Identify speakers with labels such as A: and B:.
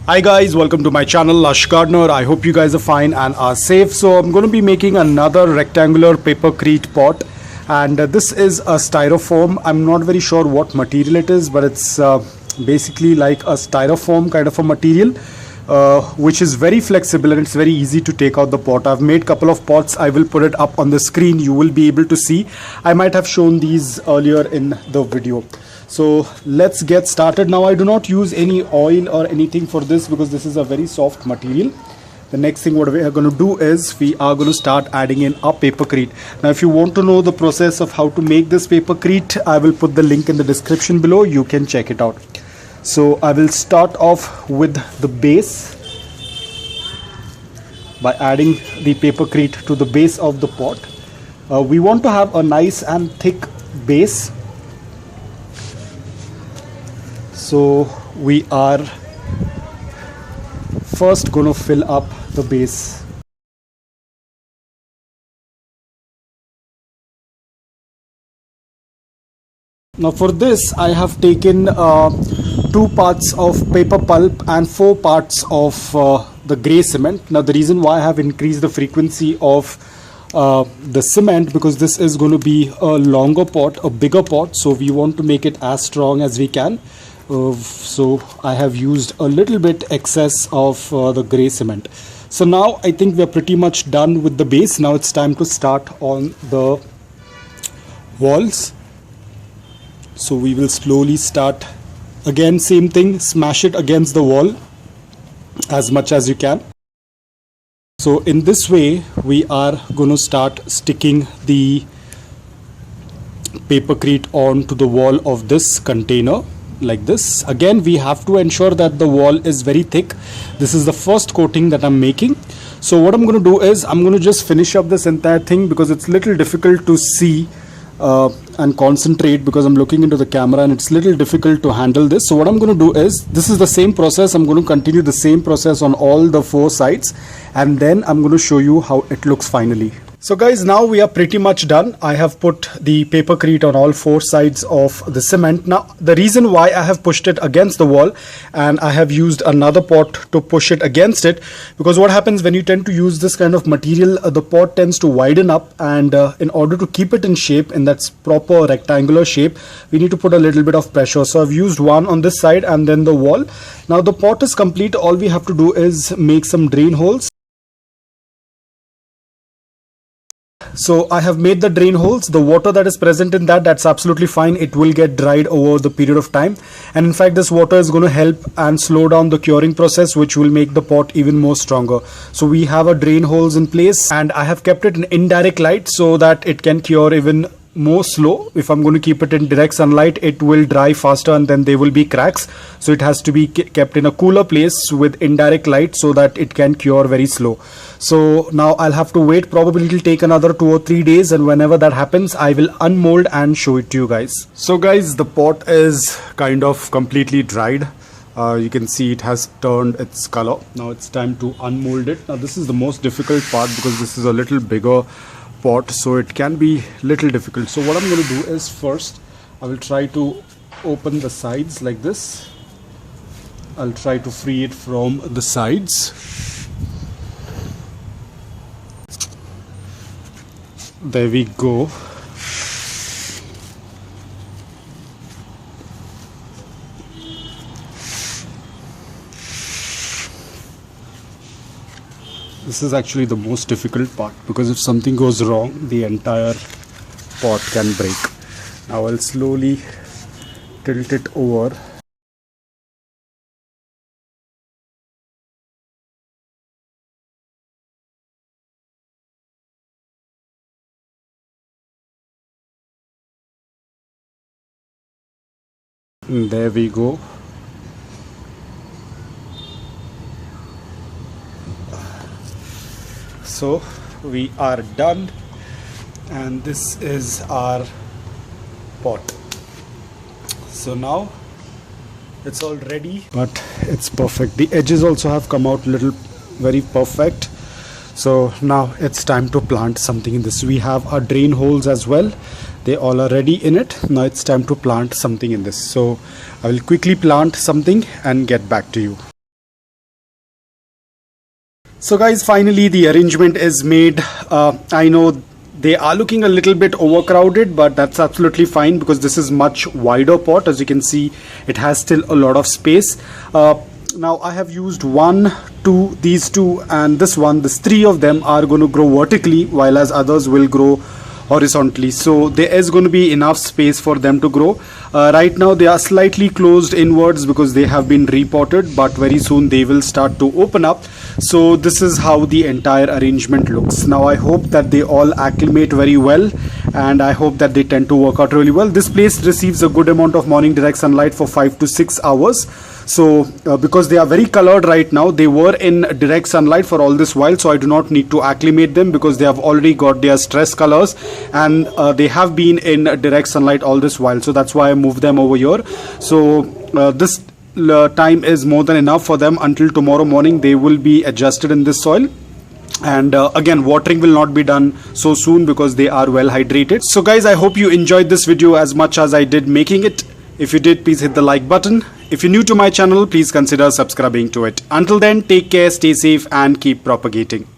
A: Hi guys, welcome to my channel Lush Gardener. I hope you guys are fine and are safe. So I'm going to be making another rectangular papercrete pot, and this is a styrofoam. I'm not very sure what material it is, but it's basically like a styrofoam kind of a material, which is very flexible and it's very easy to take out the pot. I've made a couple of pots. I will put it up on the screen. You will be able to see. I might have shown these earlier in the video. So let's get started. Now I do not use any oil or anything for this because this is a very soft material. The next thing what we are going to do is we are going to start adding in our papercrete. Now if you want to know the process of how to make this papercrete, I will put the link in the description below. You can check it out. So I will start off with the base by adding the papercrete to the base of the pot. We want to have a nice and thick base. So we are first going to fill up the base. Now for this I have taken 2 parts of paper pulp and 4 parts of the grey cement. Now the reason why I have increased the frequency of the cement, because this is going to be a longer pot, a bigger pot, so we want to make it as strong as we can. So I have used a little bit excess of the grey cement. So now I think we are pretty much done with the base. Now it's time to start on the walls. So we will slowly start, again same thing, smash it against the wall as much as you can. So in this way we are going to start sticking the papercrete onto the wall of this container. Like this. Again we have to ensure that the wall is very thick. This is the first coating that I'm making. So what I'm going to do is I'm going to just finish up this entire thing because it's little difficult to see and concentrate because I'm looking into the camera and it's little difficult to handle this. So what I'm going to do is, this is the same process. I'm going to continue the same process on all the 4 sides, and then I'm going to show you how it looks finally. So guys, now we are pretty much done. I have put the papercrete on all 4 sides of the cement. Now the reason why I have pushed it against the wall and I have used another pot to push it against it, because what happens when you tend to use this kind of material, the pot tends to widen up, and in order to keep it in shape, in that proper rectangular shape, we need to put a little bit of pressure. So I've used one on this side and then the wall. Now the pot is complete. All we have to do is make some drain holes. So I have made the drain holes. The water that is present in that's absolutely fine. It will get dried over the period of time, and in fact this water is going to help and slow down the curing process, which will make the pot even more stronger. So we have a drain holes in place, and I have kept it in indirect light so that it can cure even more slow. If I'm going to keep it in direct sunlight, it will dry faster and then there will be cracks. So it has to be kept in a cooler place with indirect light so that it can cure very slow. So now I'll have to wait. Probably it'll take another 2 or 3 days, and whenever that happens I will unmold and show it to you guys. So guys, the pot is kind of completely dried. You can see it has turned its color. Now it's time to unmold it. Now this is the most difficult part because this is a little bigger pot, so it can be little difficult. So what I'm going to do is, first I will try to open the sides like this. I'll try to free it from the sides. There we go. This is actually the most difficult part, because if something goes wrong, the entire pot can break. Now I'll slowly tilt it over. And there we go. So we are done, and this is our pot. So now it's all ready, but it's perfect. The edges also have come out little very perfect. So now it's time to plant something in this. We have our drain holes as well. They all are ready in it. Now it's time to plant something in this. So I will quickly plant something and get back to you. So guys, finally the arrangement is made. I know they are looking a little bit overcrowded, but that's absolutely fine because this is much wider pot. As you can see, it has still a lot of space. Now I have used 1, 2, these 2 and this one. These 3 of them are going to grow vertically, while as others will grow horizontally. So there is going to be enough space for them to grow. Right now they are slightly closed inwards because they have been repotted, but very soon they will start to open up. So this is how the entire arrangement looks. Now I hope that they all acclimate very well, and I hope that they tend to work out really well. This place receives a good amount of morning direct sunlight for 5 to 6 hours. So because they are very colored right now, they were in direct sunlight for all this while, so I do not need to acclimate them because they have already got their stress colors, and they have been in direct sunlight all this while. So that's why I moved them over here. So this time is more than enough for them. Until tomorrow morning they will be adjusted in this soil. And again, watering will not be done so soon because they are well hydrated. So guys, I hope you enjoyed this video as much as I did making it. If you did, please hit the like button. If you're new to my channel, please consider subscribing to it. Until then, take care, stay safe and keep propagating.